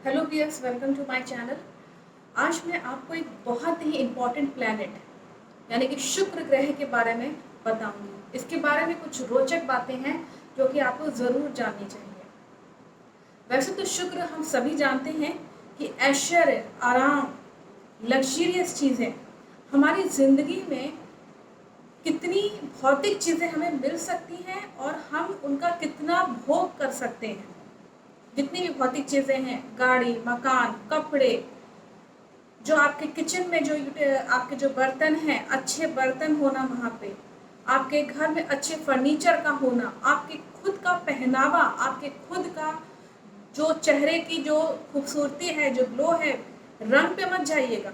Hello viewers, welcome to my channel. आज मैं आपको एक बहुत ही इम्पॉर्टेंट प्लैनेट यानी कि शुक्र ग्रह के बारे में बताऊंगी। इसके बारे में कुछ रोचक बातें हैं जो कि आपको ज़रूर जाननी चाहिए। वैसे तो शुक्र हम सभी जानते हैं कि ऐश्वर्य, आराम, लग्जरियस चीज़ें हमारी ज़िंदगी में कितनी भौतिक चीज़ें हमें मिल सकती हैं और हम उनका कितना भोग कर सकते हैं। जितनी भी भौतिक चीज़ें हैं, गाड़ी, मकान, कपड़े, जो आपके किचन में आपके जो बर्तन हैं, अच्छे बर्तन होना वहाँ पे, आपके घर में अच्छे फर्नीचर का होना, आपके खुद का पहनावा, आपके खुद का जो चेहरे की जो खूबसूरती है, जो ग्लो है। रंग पे मत जाइएगा।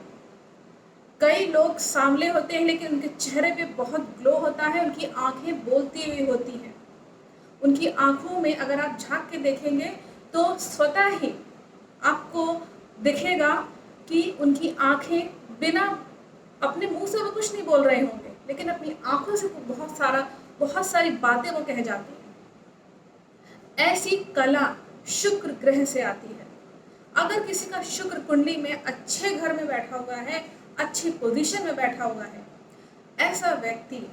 कई लोग सांवले होते हैं लेकिन उनके चेहरे पे बहुत ग्लो होता है, उनकी आंखें बोलती हुई होती हैं। उनकी आंखों में अगर आप झांक के देखेंगे तो स्वतः ही आपको दिखेगा कि उनकी आंखें बिना अपने मुंह से वो कुछ नहीं बोल रहे होंगे, लेकिन अपनी आंखों से बहुत सारी बातें वो कह जाती हैं। ऐसी कला शुक्र ग्रह से आती है। अगर किसी का शुक्र कुंडली में अच्छे घर में बैठा हुआ है, अच्छी पोजीशन में बैठा हुआ है, ऐसा व्यक्ति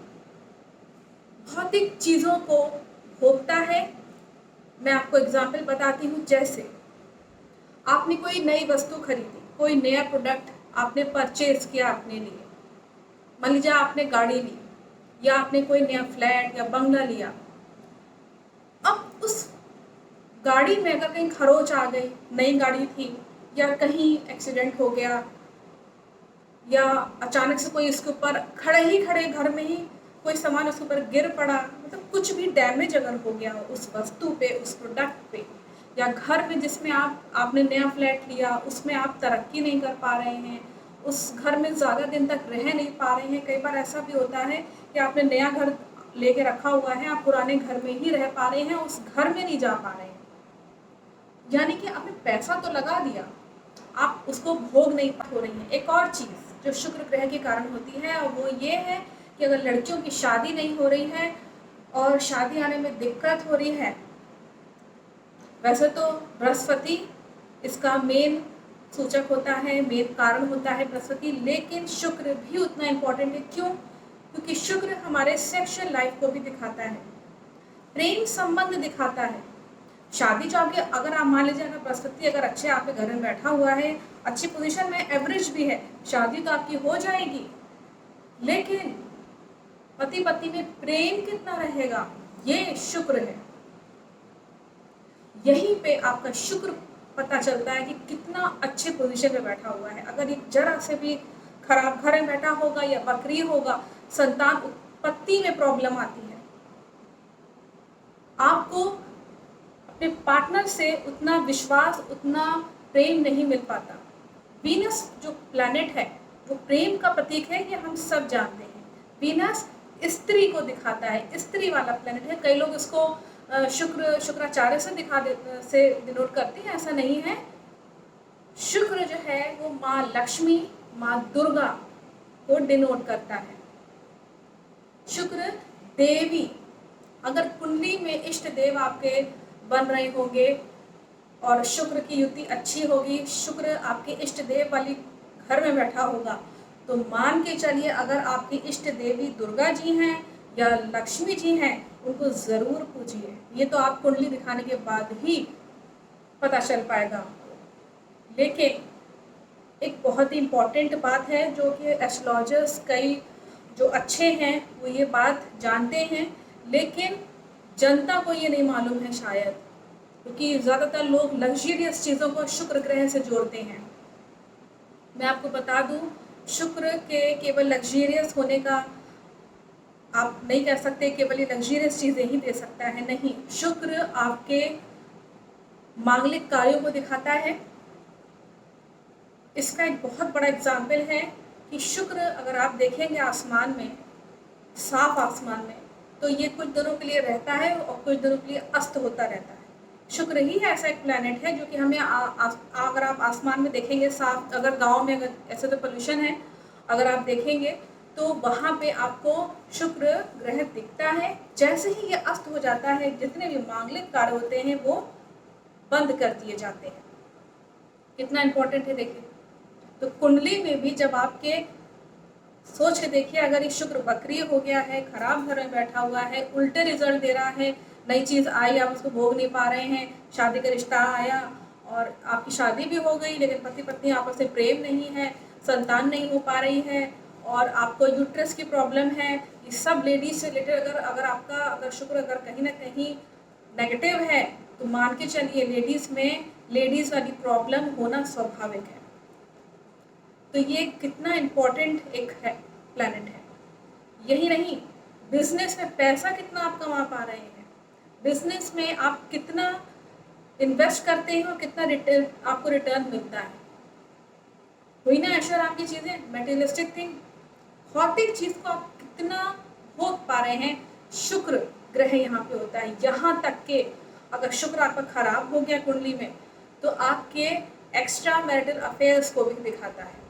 भौतिक चीजों को भोगता है। मैं आपको एग्जाम्पल बताती हूँ। जैसे आपने कोई नई वस्तु खरीदी, कोई नया प्रोडक्ट आपने परचेज किया अपने लिए। मान लीजिए आपने गाड़ी ली या आपने कोई नया फ्लैट या बंगला लिया। अब उस गाड़ी में अगर कहीं खरोच आ गई, नई गाड़ी थी, या कहीं एक्सीडेंट हो गया, या अचानक से कोई इसके ऊपर खड़े घर में ही कोई सामान उसके ऊपर गिर पड़ा, मतलब कुछ भी डैमेज अगर हो गया उस वस्तु पे, उस प्रोडक्ट पे, या घर में जिसमें आपने नया फ्लैट लिया उसमें आप तरक्की नहीं कर पा रहे हैं, उस घर में ज़्यादा दिन तक रह नहीं पा रहे हैं। कई बार ऐसा भी होता है कि आपने नया घर लेके रखा हुआ है, आप पुराने घर में ही रह पा रहे हैं, उस घर में नहीं जा पा रहे हैं। यानी कि आपने पैसा तो लगा दिया, आप उसको भोग नहीं हो रही हैं। एक और चीज़ जो शुक्र ग्रह के कारण होती है और वो ये है कि अगर लड़कियों की शादी नहीं हो रही है और शादी आने में दिक्कत हो रही है, वैसे तो बृहस्पति इसका मेन सूचक होता है, मेन कारण होता है बृहस्पति, लेकिन शुक्र भी उतना इम्पोर्टेंट है। क्यों? क्योंकि शुक्र हमारे सेक्सुअल लाइफ को भी दिखाता है, प्रेम संबंध दिखाता है। शादी जो आपके, अगर आप मान लीजिए अगर बृहस्पति अगर अच्छे आपके घर में बैठा हुआ है, अच्छी पोजीशन में, एवरेज भी है, शादी तो आपकी हो जाएगी, लेकिन पति पत्नी में प्रेम कितना रहेगा, ये शुक्र है। यहीं पे आपका शुक्र पता चलता है कि कितना अच्छे पोजीशन में बैठा हुआ है। अगर ये जरा से भी खराब घर में बैठा होगा या वक्री होगा, संतान उत्पत्ति में प्रॉब्लम आती है। आपको अपने पार्टनर से उतना विश्वास, उतना प्रेम नहीं मिल पाता। वीनस जो प्लैनेट है वो प्रेम का प्रतीक है, ये हम सब जानते हैं। वीनस स्त्री को दिखाता है, स्त्री वाला प्लैनेट है। कई लोग इसको शुक्राचार्य से डिनोट करते हैं, ऐसा नहीं है। शुक्र जो है वो माँ लक्ष्मी, माँ दुर्गा को डिनोट करता है। शुक्र देवी, अगर कुंडली में इष्ट देव आपके बन रहे होंगे और शुक्र की युति अच्छी होगी, शुक्र आपके इष्ट देव वाली घर में बैठा होगा, तो मान के चलिए अगर आपकी इष्ट देवी दुर्गा जी हैं या लक्ष्मी जी हैं, उनको ज़रूर पूजिए। ये तो आप कुंडली दिखाने के बाद ही पता चल पाएगा आपको। लेकिन एक बहुत ही इम्पॉर्टेंट बात है जो कि एस्ट्रोलॉजर्स कई जो अच्छे हैं वो ये बात जानते हैं, लेकिन जनता को ये नहीं मालूम है शायद, क्योंकि ज़्यादातर लोग लग्जरियस चीज़ों को शुक्र ग्रह से जोड़ते हैं। मैं आपको बता दूं, शुक्र के केवल लग्जरियस होने का आप नहीं कह सकते, केवल ये लग्जरियस चीज़ें ही दे सकता है, नहीं। शुक्र आपके मांगलिक कार्यों को दिखाता है। इसका एक बहुत बड़ा एग्जाम्पल है कि शुक्र अगर आप देखेंगे आसमान में, साफ आसमान में, तो ये कुछ दिनों के लिए रहता है और कुछ दिनों के लिए अस्त होता रहता है। शुक्र ही ऐसा एक प्लैनेट है जो कि हमें अगर आप आसमान में देखेंगे साफ, अगर गांव में, अगर ऐसे तो पोल्यूशन है, अगर आप देखेंगे तो वहाँ पे आपको शुक्र ग्रह दिखता है। जैसे ही ये अस्त हो जाता है, जितने भी मांगलिक कार्य होते हैं वो बंद कर दिए जाते हैं। कितना इंपॉर्टेंट है देखिए। तो कुंडली में भी जब आपके सोच के देखिए, अगर ये शुक्र वक्री हो गया है, खराब घर में बैठा हुआ है, उल्टे रिजल्ट दे रहा है, नई चीज़ आई आप उसको भोग नहीं पा रहे हैं, शादी का रिश्ता आया और आपकी शादी भी हो गई लेकिन पति पत्नी आपस में प्रेम नहीं है, संतान नहीं हो पा रही है और आपको यूट्रस की प्रॉब्लम है, ये सब लेडीज से रिलेटेड अगर आपका अगर शुक्र अगर कहीं ना कहीं नेगेटिव है तो मान के चलिए लेडीज में लेडीज वाली प्रॉब्लम होना स्वाभाविक है। तो ये कितना इम्पोर्टेंट एक है प्लैनेट है। यही नहीं, बिजनेस में पैसा कितना आप कमा पा रहे हैं, बिजनेस में आप कितना इन्वेस्ट करते हैं और कितना रिटर्न आपको रिटर्न मिलता है। हुई ना ऐशो आराम की चीज़ें, मटेरियलिस्टिक थिंग, भौतिक चीज़ को आप कितना भोग पा रहे हैं, शुक्र ग्रह यहाँ पे होता है। यहाँ तक के अगर शुक्र आपका खराब हो गया कुंडली में तो आपके एक्स्ट्रा मैरिटल अफेयर्स को भी दिखाता है।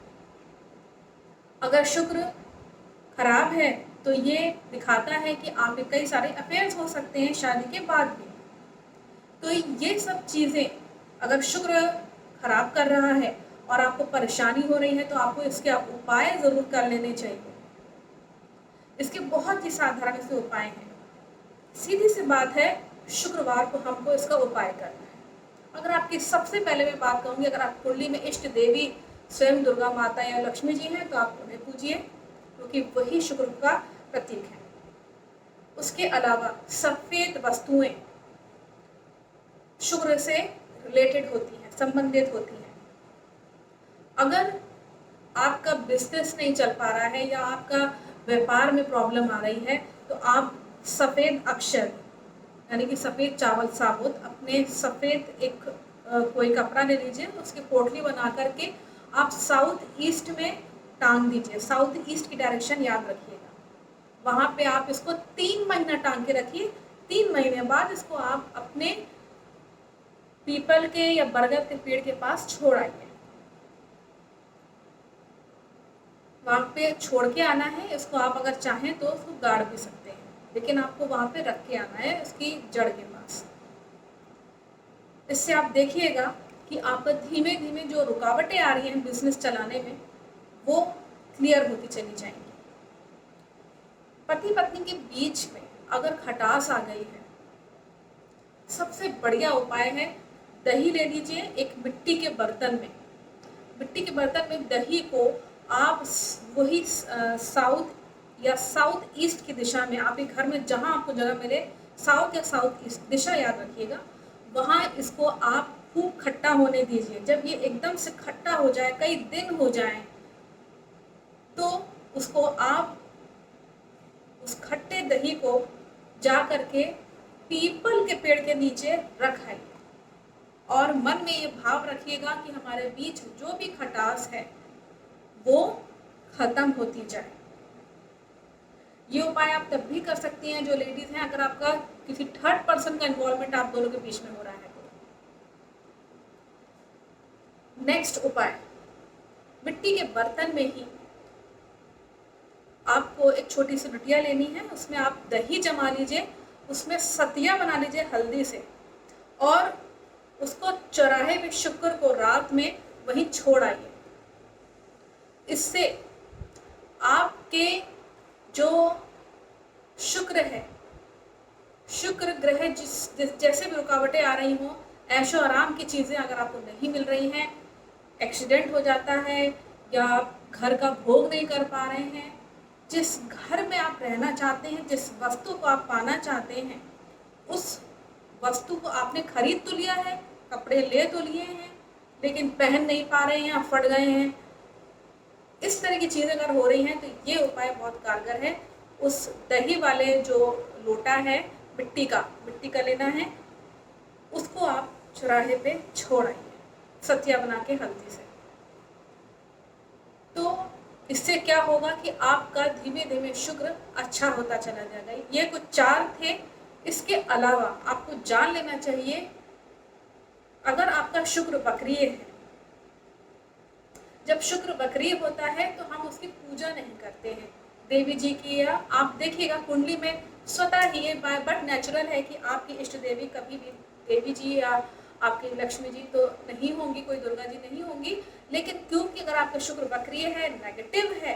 अगर शुक्र खराब है तो ये दिखाता है कि आपके कई सारे अफेयर्स हो सकते हैं शादी के बाद भी। तो ये सब चीज़ें अगर शुक्र खराब कर रहा है और आपको परेशानी हो रही है तो आपको इसके उपाय ज़रूर कर लेने चाहिए। इसके बहुत ही साधारण से उपाय हैं। सीधी सी बात है, शुक्रवार को हमको इसका उपाय करना है। अगर आपकी सबसे पहले मैं बात कहूँगी, अगर आप कुंडली में इष्ट देवी स्वयं दुर्गा माता या लक्ष्मी जी हैं तो आप उन्हें पूजिए क्योंकि वही शुक्र का प्रतीक है। उसके अलावा सफ़ेद वस्तुएं शुक्र से रिलेटेड होती हैं, संबंधित होती हैं। अगर आपका बिजनेस नहीं चल पा रहा है या आपका व्यापार में प्रॉब्लम आ रही है तो आप सफ़ेद अक्षर यानी कि सफ़ेद चावल साबुत अपने सफ़ेद एक कोई कपड़ा ले लीजिए, उसकी पोटली बना करके आप साउथ ईस्ट में टांग दीजिए। साउथ ईस्ट की डायरेक्शन याद रखिएगा, वहाँ पे आप इसको 3 महीना टांग के रखिए। 3 महीने बाद इसको आप अपने पीपल के या बरगद के पेड़ के पास छोड़ आइए। वहाँ पे छोड़ के आना है इसको, आप अगर चाहें तो उसको गाड़ भी सकते हैं लेकिन आपको वहाँ पे रख के आना है उसकी जड़ के पास। इससे आप देखिएगा कि आपका धीमे धीमे जो रुकावटें आ रही हैं बिजनेस चलाने में वो क्लियर होती चली जाएंगी। पति पत्नी के बीच में अगर खटास आ गई है, सबसे बढ़िया उपाय है दही ले लीजिए एक मिट्टी के बर्तन में। मिट्टी के बर्तन में दही को आप वही साउथ या साउथ ईस्ट की दिशा में, आपके घर में जहाँ आपको जगह मिले, साउथ या साउथ ईस्ट दिशा याद रखिएगा, वहाँ इसको आप खूब खट्टा होने दीजिए। जब ये एकदम से खट्टा हो जाए, कई दिन हो जाए, तो उसको आप उस खट्टे दही को जा करके पीपल के पेड़ के नीचे रखाइए और मन में ये भाव रखिएगा कि हमारे बीच जो भी खटास है वो खत्म होती जाए। ये उपाय आप तब भी कर सकती हैं जो लेडीज हैं अगर आपका किसी थर्ड पर्सन का इन्वॉल्वमेंट आप दोनों के बीच में हो रहा है तो। नेक्स्ट उपाय, मिट्टी के बर्तन में ही आपको एक छोटी सी बिटिया लेनी है, उसमें आप दही जमा लीजिए, उसमें सतिया बना लीजिए हल्दी से और उसको चौराहे में शुक्र को रात में वहीं छोड़ आइए। इससे आपके जो शुक्र है, शुक्र ग्रह जैसे भी रुकावटें आ रही हों, ऐशो आराम की चीज़ें अगर आपको नहीं मिल रही हैं, एक्सीडेंट हो जाता है या आप घर का भोग नहीं कर पा रहे हैं, जिस घर में आप रहना चाहते हैं, जिस वस्तु को आप पाना चाहते हैं, उस वस्तु को आपने खरीद तो लिया है, कपड़े ले तो लिए हैं लेकिन पहन नहीं पा रहे हैं, फट गए हैं, इस तरह की चीज़ें अगर हो रही हैं तो ये उपाय बहुत कारगर है। उस दही वाले जो लोटा है मिट्टी का लेना है, उसको आप चौराहे पे छोड़ आइए सतिया बना के हल्दी से। तो इससे क्या होगा कि आपका धीमे धीमे शुक्र अच्छा होता चला जाएगा। ये कुछ 4 थे। इसके अलावा आपको जान लेना चाहिए, अगर आपका शुक्र वक्रीय है, जब शुक्र वक्रीय होता है तो हम उसकी पूजा नहीं करते हैं देवी जी की, या आप देखिएगा कुंडली में स्वतः ही ये बट नेचुरल है कि आपकी इष्ट देवी कभी भी देवी जी या आपकी लक्ष्मी जी तो नहीं होंगी, कोई दुर्गा जी नहीं होंगी, लेकिन क्योंकि अगर आपका शुक्र वक्रीय है, नेगेटिव है,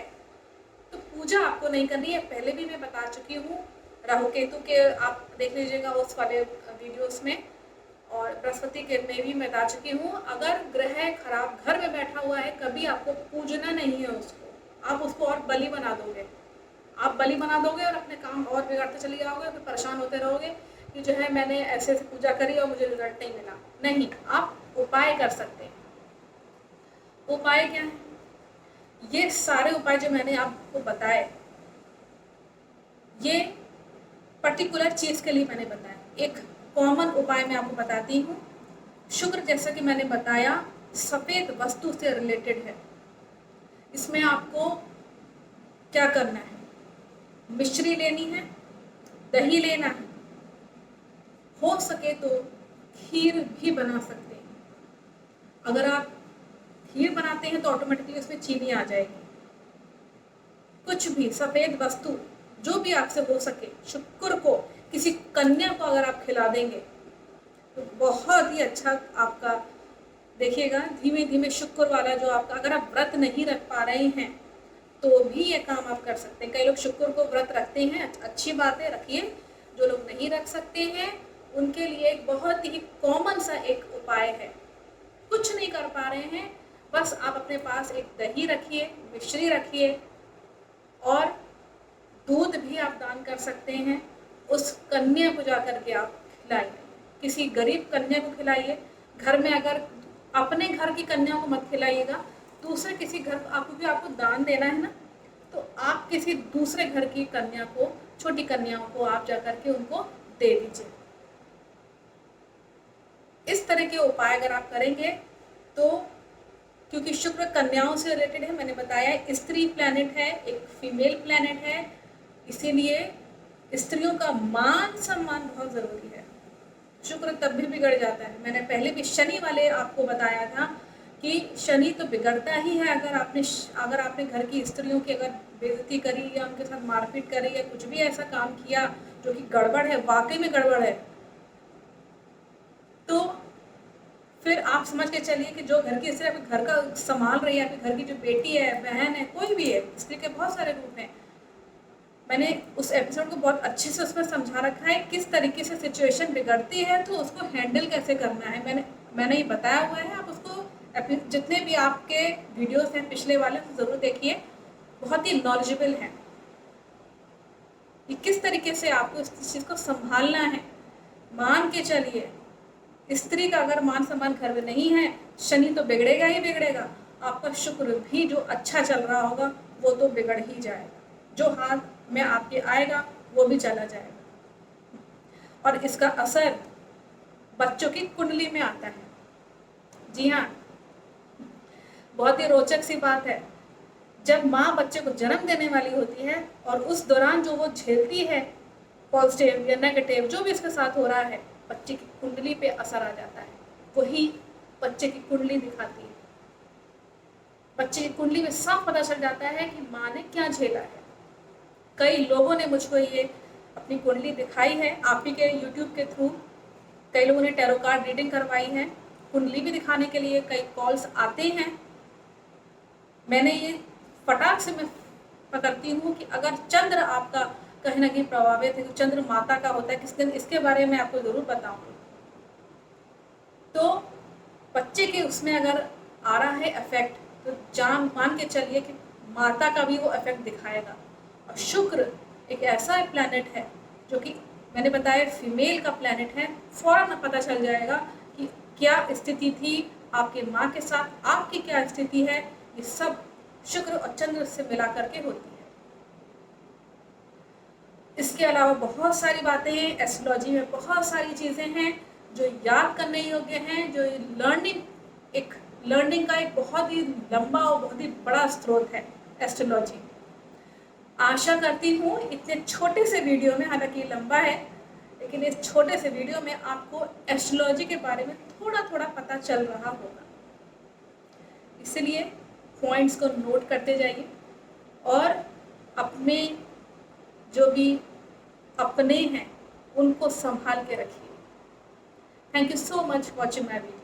तो पूजा आपको नहीं करनी है। पहले भी मैं बता चुकी हूँ, राहु केतु के आप देख लीजिएगा उस वाले वीडियोस में, और बृहस्पति के में भी मैं बता चुकी हूँ। अगर ग्रह खराब घर में बैठा हुआ है, कभी आपको पूजना नहीं है उसको, आप उसको और बलि बना दोगे, आप बलि बना दोगे और अपने काम और बिगाड़ते चले जाओगे, फिर परेशान होते रहोगे कि जो है मैंने ऐसे ऐसे पूजा करी और मुझे रिजल्ट नहीं मिला। नहीं, आप उपाय कर सकते हैं। उपाय क्या है? ये सारे उपाय जो मैंने आपको बताए, ये पर्टिकुलर चीज के लिए मैंने बताया। एक कॉमन उपाय मैं आपको बताती हूँ। शुक्र, जैसा कि मैंने बताया, सफेद वस्तु से रिलेटेड है। इसमें आपको क्या करना है? मिश्री लेनी है, दही लेना है, हो सके तो खीर भी बना सकते हैं। अगर आप खीर बनाते हैं तो ऑटोमेटिकली उसमें चीनी आ जाएगी। कुछ भी सफेद वस्तु जो भी आपसे हो सके, शुक्र को, किसी कन्या को अगर आप खिला देंगे तो बहुत ही अच्छा आपका देखिएगा। धीमे धीमे शुक्र वाला जो आपका, अगर आप व्रत नहीं रख पा रहे हैं तो भी ये काम आप कर सकते हैं। कई लोग शुक्र को व्रत रखते हैं, अच्छी बात है, रखिए। जो लोग नहीं रख सकते हैं उनके लिए एक बहुत ही कॉमन सा एक उपाय है। कुछ नहीं कर पा रहे हैं, बस आप अपने पास एक दही रखिए, मिश्री रखिए, और दूध भी आप दान कर सकते हैं। उस कन्या को जाकर के आप खिलाइए, किसी गरीब कन्या को खिलाइए। घर में अगर अपने घर की कन्या को मत खिलाइएगा, दूसरे किसी घर को, आपको दान देना है ना, तो आप किसी दूसरे घर की कन्या को, छोटी कन्याओं को आप जाकर के उनको दे दीजिए। इस तरह के उपाय अगर आप करेंगे तो, क्योंकि शुक्र कन्याओं से रिलेटेड है, मैंने बताया स्त्री प्लैनेट है, एक फीमेल प्लैनेट है, इसीलिए स्त्रियों का मान सम्मान बहुत जरूरी है। शुक्र तब भी बिगड़ जाता है। मैंने पहले भी शनि वाले आपको बताया था कि शनि तो बिगड़ता ही है। अगर आपने घर की स्त्रियों की अगर बेइज्जती करी या उनके साथ मारपीट करी या कुछ भी ऐसा काम किया जो कि गड़बड़ है, वाकई में गड़बड़ है, तो फिर आप समझ के चलिए कि जो घर की स्त्री आपके घर का संभाल रही है, आपके घर की जो बेटी है, बहन है, कोई भी है, स्त्री के बहुत सारे रूप हैं। मैंने उस एपिसोड को बहुत अच्छे से उसमें समझा रखा है, किस तरीके से सिचुएशन बिगड़ती है तो उसको हैंडल कैसे करना है, मैंने ये बताया हुआ है। आप उसको जितने भी आपके वीडियोस हैं पिछले वाले, तो ज़रूर देखिए, बहुत ही नॉलेजेबल है कि किस तरीके से आपको इस चीज़ को संभालना है। मान के चलिए, स्त्री का अगर मान सम्मान घर में नहीं है, शनि तो बिगड़ेगा ही बिगड़ेगा, आपका शुक्र भी जो अच्छा चल रहा होगा वो तो बिगड़ ही जाएगा, जो हाथ में आपके आएगा वो भी चला जाएगा। और इसका असर बच्चों की कुंडली में आता है। जी हाँ, बहुत ही रोचक सी बात है, जब माँ बच्चे को जन्म देने वाली होती है और उस दौरान जो वो झेलती है, पॉजिटिव या नेगेटिव जो भी इसके साथ हो रहा है, बच्चे की कुंडली पे असर आ जाता है। वही बच्चे की कुंडली दिखाती है। बच्चे की कुंडली में साफ पता चल जाता है कि माँ ने क्या झेला है। कई लोगों ने मुझको ये अपनी कुंडली दिखाई है, आप ही के यूट्यूब के थ्रू। कई लोगों ने टैरो कार्ड रीडिंग करवाई है, कुंडली भी दिखाने के लिए कई कॉल्स आते हैं। मैंने ये फटाक से मैं पकड़ती हूँ कि अगर चंद्र आपका कहीं ना कहीं प्रभावित है, तो चंद्र माता का होता है किस दिन, इसके बारे में आपको जरूर बताऊंगी। तो बच्चे के उसमें अगर आ रहा है इफेक्ट, तो मान के चलिए कि माता का भी वो इफेक्ट दिखाएगा। और शुक्र एक ऐसा प्लैनेट है जो कि मैंने बताया फीमेल का प्लैनेट है, फौरन पता चल जाएगा कि क्या स्थिति थी आपके माँ के साथ, आपकी क्या स्थिति है। ये सब शुक्र और चंद्र से मिला करके होती है। इसके अलावा बहुत सारी बातें हैं, एस्ट्रोलॉजी में बहुत सारी चीज़ें हैं जो याद करने योग्य हैं, जो लर्निंग का एक बहुत ही लंबा और बहुत ही बड़ा स्रोत है एस्ट्रोलॉजी। आशा करती हूँ इतने छोटे से वीडियो में, हालांकि लंबा है, लेकिन इस छोटे से वीडियो में आपको एस्ट्रोलॉजी के बारे में थोड़ा थोड़ा पता चल रहा होगा। इसलिए पॉइंट्स को नोट करते जाइए और अपने जो भी अपने हैं उनको संभाल के रखिए। Thank you so much watching my video.